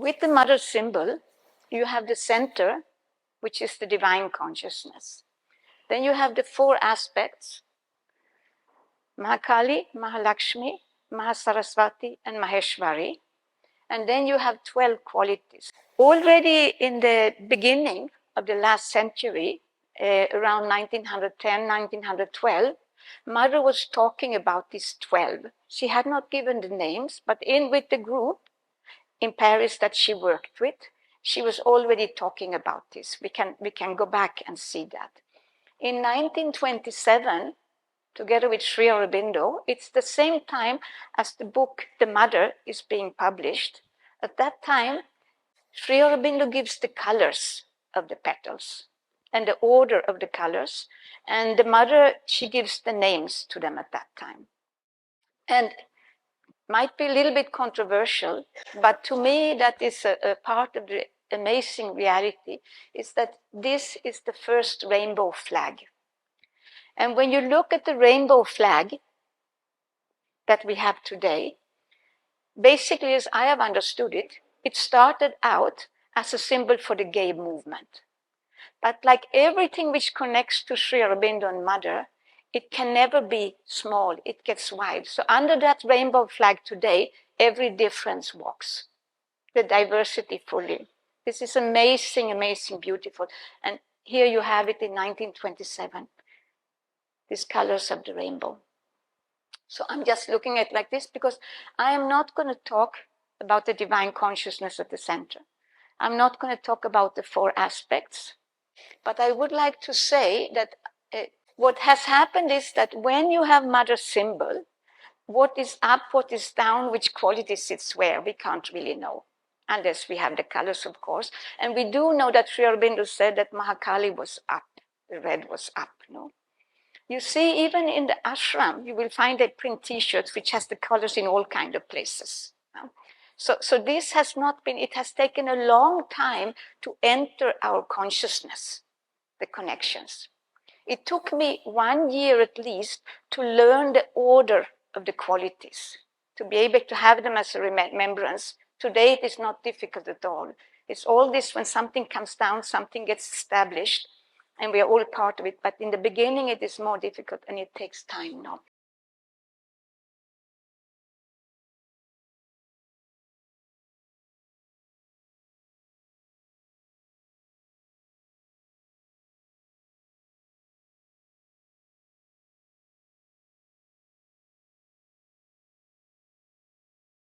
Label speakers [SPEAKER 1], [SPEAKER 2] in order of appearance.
[SPEAKER 1] with the mother symbol, you have the center, which is the divine consciousness. Then you have the four aspects, Mahakali, Mahalakshmi, Mahasaraswati, and Maheshwari. And then you have 12 qualities. Already in the beginning of the last century, around 1910, 1912, Mother was talking about these 12. She had not given the names, but with the group in Paris that she worked with, she was already talking about this. We can go back and see that. In 1927, together with Sri Aurobindo, it's the same time as the book The Mother is being published. At that time, Sri Aurobindo gives the colors of the petals and the order of the colors, and the Mother, she gives the names to them at that time. And might be a little bit controversial, but to me that is a part of the amazing reality, is that this is the first rainbow flag. And when you look at the rainbow flag that we have today, basically, as I have understood it, it started out as a symbol for the gay movement. But like everything which connects to Sri Aurobindo and Mother, it can never be small, it gets wide. So under that rainbow flag today, every difference walks, the diversity fully. This is amazing, amazing, beautiful. And here you have it in 1927, these colors of the rainbow. So I'm just looking at it like this because I am not going to talk about the divine consciousness at the center. I'm not going to talk about the four aspects, but I would like to say that what has happened is that when you have Mother symbol, what is up, what is down, which quality sits where, we can't really know, unless we have the colors, of course. And we do know that Sri Aurobindo said that Mahakali was up, the red was up, no? You see, even in the ashram, you will find they print T-shirts which has the colors in all kinds of places. So this has not been, it has taken a long time to enter our consciousness, the connections. It took me 1 year at least to learn the order of the qualities, to be able to have them as a remembrance. Today it is not difficult at all. It's all this, when something comes down, something gets established, and we are all part of it. But in the beginning, it is more difficult and it takes time now.